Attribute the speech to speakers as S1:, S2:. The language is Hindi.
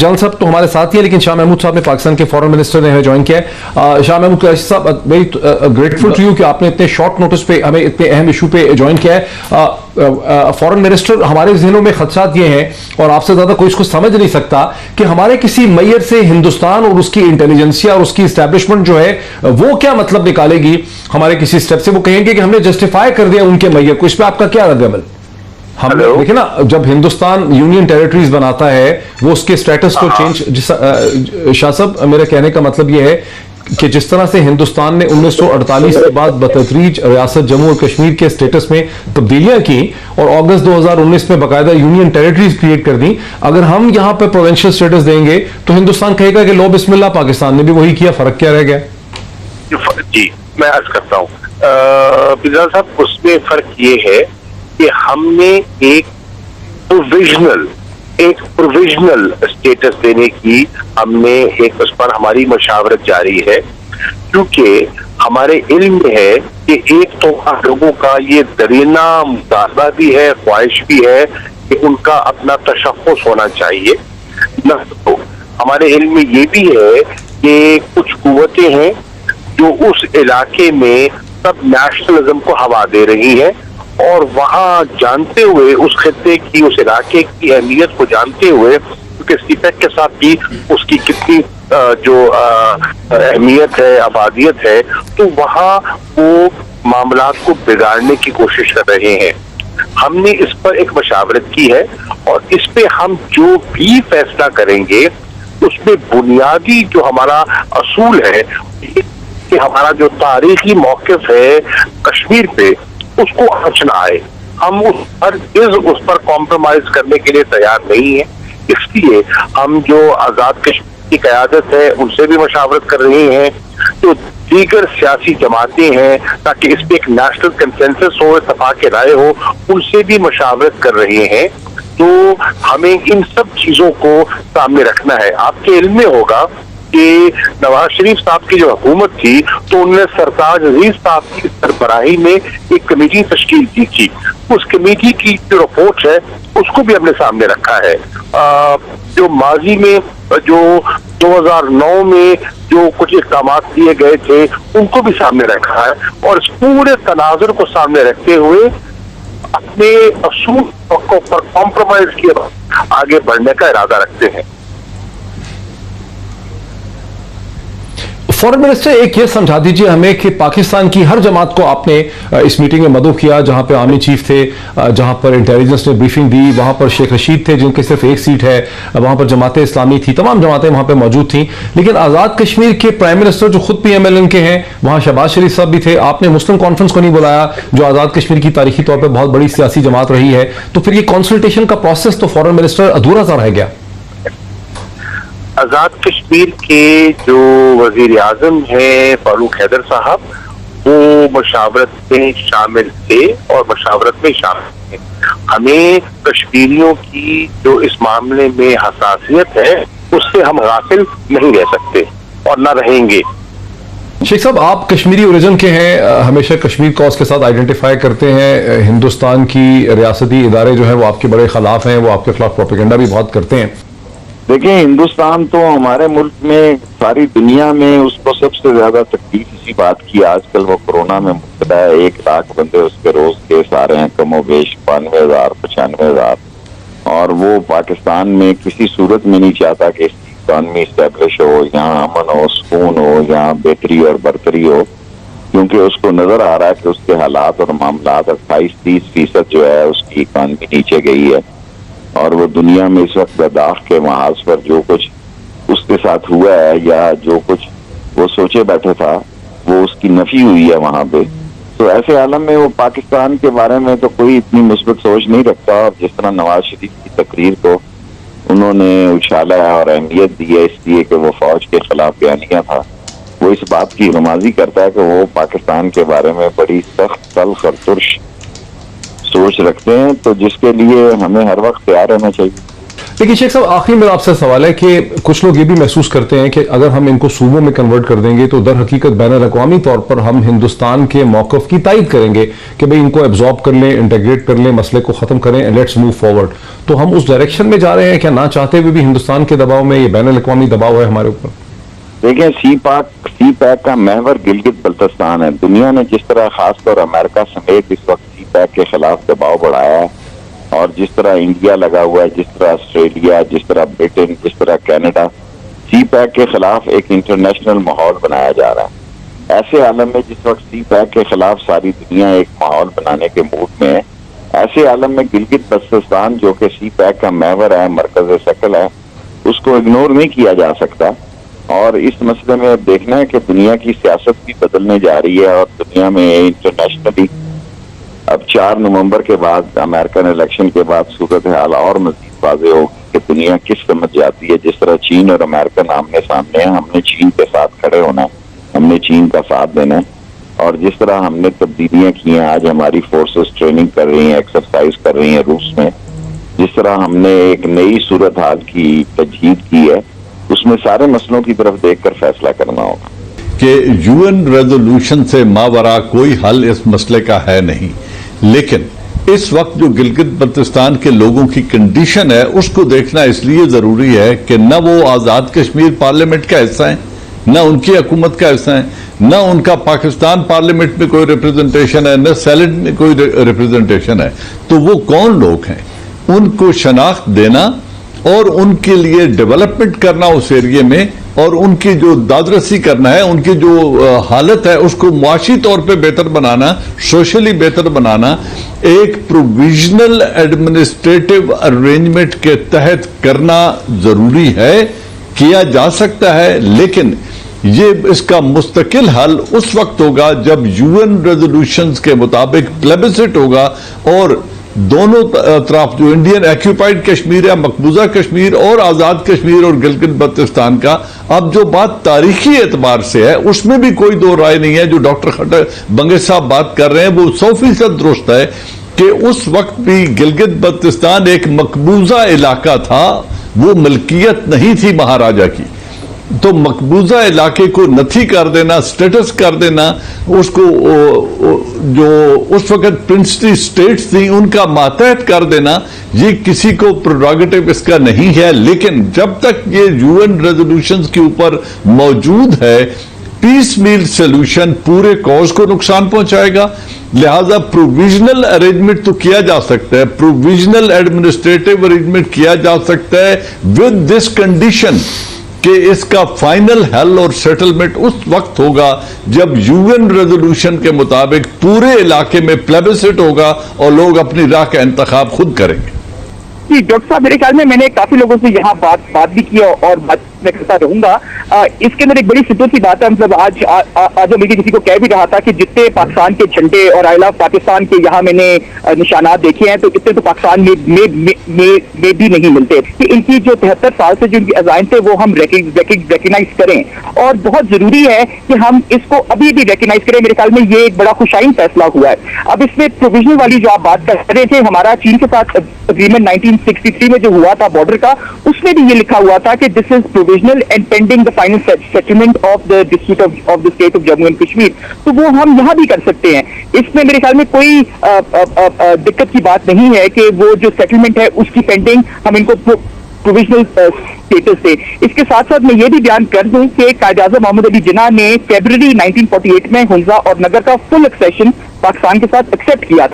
S1: जल साहब तो हमारे साथ ही है, लेकिन शाह महमूद साहब ने पाकिस्तान के फॉरेन मिनिस्टर ने हमें ज्वाइन किया है। शाह महमूद कुरैशी साहब, वेरी ग्रेटफुल टू यू कि आपने इतने शॉर्ट नोटिस पे हमें इतने अहम इशू पे ज्वाइन किया है। फॉरेन मिनिस्टर, हमारे जहनों में खदशात ये हैं, और आपसे ज्यादा कोई इसको समझ नहीं सकता कि हमारे किसी मैयर से हिंदुस्तान और उसकी इंटेलिजेंसिया और उसकी इस्टेब्लिशमेंट जो है वो क्या मतलब निकालेगी हमारे किसी स्टेप से। वो कहेंगे कि हमने जस्टिफाई कर दिया उनके मैयर को। इस पर आपका क्या रद्द-ए-अमल? हम देखिए ना, जब हिंदुस्तान यूनियन टेरिटरीज बनाता है वो उसके स्टेटस को चेंज। शाह साहब, मेरे कहने का मतलब यह है कि जिस तरह से हिंदुस्तान ने 1948 के बाद बतदरीज रियासत जम्मू और कश्मीर के स्टेटस में तब्दीलियां की और अगस्त 2019 में बाकायदा यूनियन टेरिटरीज क्रिएट कर दी, अगर हम यहां पर प्रोविंशियल स्टेटस देंगे तो हिंदुस्तान कहेगा कि लो बिस्मिल्लाह, पाकिस्तान ने भी वही किया, फर्क क्या रह गया?
S2: जी, मैं अर्ज करता हूँ बिलाल साहब, उसमें फर्क ये है कि हमने एक प्रोविजनल स्टेटस देने की हमने एक उस पर हमारी मशावरत जारी है, क्योंकि हमारे इल्म में है कि एक तो लोगों का ये दरीना मुतालबा भी है, ख्वाहिश भी है कि उनका अपना तशख़्ख़ुस होना चाहिए। न तो हमारे इल्म में ये भी है कि कुछ कुव्वतें हैं जो उस इलाके में सब नेशनलिज्म को हवा दे रही है, और वहां जानते हुए उस खित्ते की, उस इलाके की अहमियत को जानते हुए, क्योंकि सीपैक के साथ भी उसकी कितनी जो अहमियत है, आबादियत है, तो वहां वो मामलात को बिगाड़ने की कोशिश कर रहे हैं। हमने इस पर एक मशावरत की है और इस पे हम जो भी फैसला करेंगे उसमें बुनियादी जो हमारा असूल है कि हमारा जो तारीखी मौक़िफ़ है कश्मीर पे, उसको आँच ना आए। हम उस पर कॉम्प्रोमाइज करने के लिए तैयार नहीं है। इसलिए हम जो आज़ाद कश्मीर की क़यादत है उनसे भी मशावरत कर रहे हैं, जो दीगर सियासी जमातें हैं, ताकि इस पर एक नेशनल कंसेंसस हो, इत्तेफाक राय हो, उनसे भी मशावरत कर रहे हैं। तो हमें इन सब चीज़ों को सामने रखना है। आपके इल्म में होगा कि नवाज शरीफ साहब की जो हुकूमत थी तो उन्होंने सरताज अजीज साहब की सरबराही में एक कमेटी तश्कील की थी। उस कमेटी की जो रिपोर्ट है उसको भी हमने सामने रखा है। जो माजी में जो 2009 में जो कुछ इक़दाम किए गए थे उनको भी सामने रखा है, और इस पूरे तनाजुर को सामने रखते हुए अपने असूल को पर कॉम्प्रोमाइज किए आगे बढ़ने का इरादा रखते हैं।
S1: फॉरेन मिनिस्टर, एक ये समझा दीजिए हमें कि पाकिस्तान की हर जमात को आपने इस मीटिंग में मदऊ किया, जहां पे आर्मी चीफ थे, जहां पर इंटेलिजेंस ने ब्रीफिंग दी, वहां पर शेख रशीद थे जिनके सिर्फ एक सीट है, वहां पर जमातें इस्लामी थी, तमाम जमातें वहां पर मौजूद थी। लेकिन आज़ाद कश्मीर के प्राइम मिनिस्टर जो खुद PMLN के हैं, वहां शहबाज शरीफ साहब भी थे। आपने मुस्लिम कॉन्फ्रेंस को नहीं बुलाया, जो आज़ाद कश्मीर की तारीखी तौर पर बहुत बड़ी सियासी जमात रही है। तो फिर ये कंसल्टेशन का प्रोसेस तो फॉरेन मिनिस्टर अधूरा सा रह गया।
S2: आज़ाद कश्मीर के जो वजीर आज़म हैं फारूक हैदर साहब, वो मशावरत में शामिल थे और मशावरत में शामिल हैं। हमें कश्मीरियों की जो इस मामले में हसासियत है उससे हम गाफिल नहीं रह सकते और न रहेंगे।
S1: शेख साहब, आप कश्मीरी ओरिजिन के हैं, हमेशा कश्मीर कॉज के साथ आइडेंटिफाई करते हैं। हिंदुस्तान की रियासती इदारे जो है वो आपके बड़े खिलाफ हैं, वो आपके खिलाफ प्रोपेगेंडा भी बहुत करते हैं।
S3: देखिए, हिंदुस्तान तो हमारे मुल्क में, सारी दुनिया में उसको सबसे ज्यादा तकलीफ इसी बात की आजकल वो कोरोना में मुब्तला है। 1 लाख बंदे उसके रोज केस आ रहे हैं, कमोबेश 92,000 95,000, और वो पाकिस्तान में किसी सूरत में नहीं चाहता कि इसकी इकॉनमी स्टैब्लिश हो, यहाँ अमन हो, सुकून हो, यहाँ बेहतरी और बरतरी हो, क्योंकि उसको नजर आ रहा है कि उसके हालात और मामलात 28-30% जो है उसकी इकॉनमी नीचे गई है, और वो दुनिया में इस वक्त गद्दाफ के महाज पर जो कुछ उसके साथ हुआ है या जो कुछ वो सोचे बैठे था वो उसकी नफी हुई है वहां पे। तो ऐसे आलम में वो पाकिस्तान के बारे में तो कोई इतनी मुस्बत सोच नहीं रखता, और जिस तरह नवाज शरीफ की तकरीर को उन्होंने उछाला है और अहमियत दी है इसलिए कि वो फौज के खिलाफ बयानिया था, वो इस बात की रमाजी करता है कि वो पाकिस्तान के बारे में बड़ी सख्त तल्ख और तुर्श सोच रखते हैं, तो जिसके लिए हमें हर वक्त तैयार रहना चाहिए।
S1: लेकिन शेख साहब, आखिरी मेरा आपसे सवाल है कि कुछ लोग ये भी महसूस करते हैं कि अगर हम इनको सूबों में कन्वर्ट कर देंगे तो दर हकीकत बैनुल-अक़वामी तौर पर हम हिंदुस्तान के मौक़िफ़ की तायद करेंगे कि भाई इनको एब्जॉर्ब कर लें, इंटीग्रेट कर लें, मसले को ख़त्म करें, लेट्स मूव फॉरवर्ड। तो हम उस डायरेक्शन में जा रहे हैं क्या, ना चाहते हुए भी हिंदुस्तान के दबाव में? ये बैनुल-अक़वामी दबाव है हमारे ऊपर।
S3: देखिए, सी पैक का महवर गिलगित बल्तिस्तान है। दुनिया ने जिस तरह खासतौर अमेरिका समेत इस वक्त सी पैक के खिलाफ दबाव बढ़ाया है, और जिस तरह इंडिया लगा हुआ है, जिस तरह ऑस्ट्रेलिया, जिस तरह ब्रिटेन, जिस तरह कनाडा, सी पैक के खिलाफ एक इंटरनेशनल माहौल बनाया जा रहा है। ऐसे आलम में जिस वक्त सी पैक के खिलाफ सारी दुनिया एक माहौल बनाने के मूड में है, ऐसे आलम में गिलगित बल्तिस्तान जो कि सी पैक का महवर है, मरकज शकल है, उसको इग्नोर नहीं किया जा सकता। और इस मसले में अब देखना है कि दुनिया की सियासत भी बदलने जा रही है, और दुनिया में इंटरनेशनली अब 4 नवंबर के बाद, अमेरिकन इलेक्शन के बाद सूरत हाल और मजीद वाज़े होगी कि दुनिया किस समझ जाती है। जिस तरह चीन और अमेरिकन आमने सामने है, हमने चीन के साथ खड़े होना है, हमने चीन का साथ देना है। और जिस तरह हमने तब्दीलियां की हैं, आज हमारी फोर्सेस ट्रेनिंग कर रही हैं, एक्सरसाइज कर रही हैं रूस में, जिस तरह हमने एक नई सूरत हाल की तजहीद की है, उसमें सारे मसलों की तरफ देखकर फैसला करना होगा
S4: कि यूएन रेजोल्यूशन से मावरा कोई हल इस मसले का है नहीं। लेकिन इस वक्त जो गिलगित बल्तिस्तान के लोगों की कंडीशन है, उसको देखना इसलिए जरूरी है कि न वो आजाद कश्मीर पार्लियामेंट का हिस्सा है, न उनकी हुकूमत का हिस्सा है, न उनका पाकिस्तान पार्लियामेंट में कोई रिप्रेजेंटेशन है, न सेनेट में कोई रिप्रेजेंटेशन है। तो वो कौन लोग हैं, उनको शनाख्त देना और उनके लिए डेवलपमेंट करना उस एरिया में, और उनकी जो दादरसी करना है, उनकी जो हालत है उसको मुआशी तौर पे बेहतर बनाना, सोशली बेहतर बनाना, एक प्रोविजनल एडमिनिस्ट्रेटिव अरेंजमेंट के तहत करना जरूरी है। किया जा सकता है, लेकिन ये इसका मुस्तकिल हल उस वक्त होगा जब यूएन रेजोल्यूशंस के मुताबिक प्लेबिसिट होगा, और दोनों तरफ जो इंडियन ऑक्यूपाइड कश्मीर है, मकबूजा कश्मीर, और आजाद कश्मीर और गिलगित बल्तिस्तान का, अब जो बात तारीखी एतबार से है उसमें भी कोई दो राय नहीं है। जो डॉक्टर खट्टर बंगे साहब बात कर रहे हैं वो 100% दुरुस्त है कि उस वक्त भी गिलगित बल्तिस्तान एक मकबूजा इलाका था, वो मिल्कियत नहीं थी महाराजा की। तो मकबूजा इलाके को नथी कर देना, स्टेटस कर देना, उसको जो उस वक्त प्रिंसली स्टेट्स थी उनका मातहत कर देना, ये किसी को प्रोरोगेटिव इसका नहीं है। लेकिन जब तक ये यूएन रेजोल्यूशंस के ऊपर मौजूद है, पीस मील सोल्यूशन पूरे कॉज को नुकसान पहुंचाएगा। लिहाजा प्रोविजनल अरेंजमेंट तो किया जा सकता है, प्रोविजनल एडमिनिस्ट्रेटिव अरेंजमेंट किया जा सकता है विद दिस कंडीशन कि इसका फाइनल हल और सेटलमेंट उस वक्त होगा जब यूएन रेजोल्यूशन के मुताबिक पूरे इलाके में प्लेबिसिट होगा और लोग अपनी राह का इंतखाब खुद करेंगे।
S5: जी डॉक्टर साहब, मेरे ख्याल में मैंने काफी लोगों से यहाँ बात भी की और बात मैं करता रहूंगा। इसके अंदर एक बड़ी सिंपल सी बात है, मतलब आज मैं किसी को कह भी रहा था कि जितने पाकिस्तान के झंडे और आई लव पाकिस्तान के यहाँ मैंने निशानात देखे हैं, तो इतने तो पाकिस्तान में भी नहीं मिलते कि इनकी जो 73 साल से जो इनके अज़ाइम थे वो हम रिकग्नाइज करें, और बहुत जरूरी है कि हम इसको अभी भी रिकग्नाइज करें। मेरे ख्याल में ये एक बड़ा खुशाइन फैसला हुआ है। अब इसमें प्रोविजनल वाली जो आप बात कर रहे थे, हमारा चीन के साथ अग्रीमेंट 1963 में जो हुआ था बॉर्डर का, उसमें भी ये लिखा हुआ था कि this is provisional and pending the final settlement of the dispute of the state of Jammu and Kashmir. तो वो हम यहाँ भी कर सकते हैं। इसमें मेरे ख्याल में कोई दिक्कत की बात नहीं है कि वो जो सेटलमेंट है उसकी पेंडिंग हम इनको प्रोविजनल स्टेटस से। इसके साथ साथ मैं ये भी बयान कर दूं कि कायद-ए-आज़म मोहम्मद अली जिन्ना ने फरवरी 1948 में हुंजा और नगर का फुल एक्सेशन पाकिस्तान के साथ एक्सेप्ट किया था।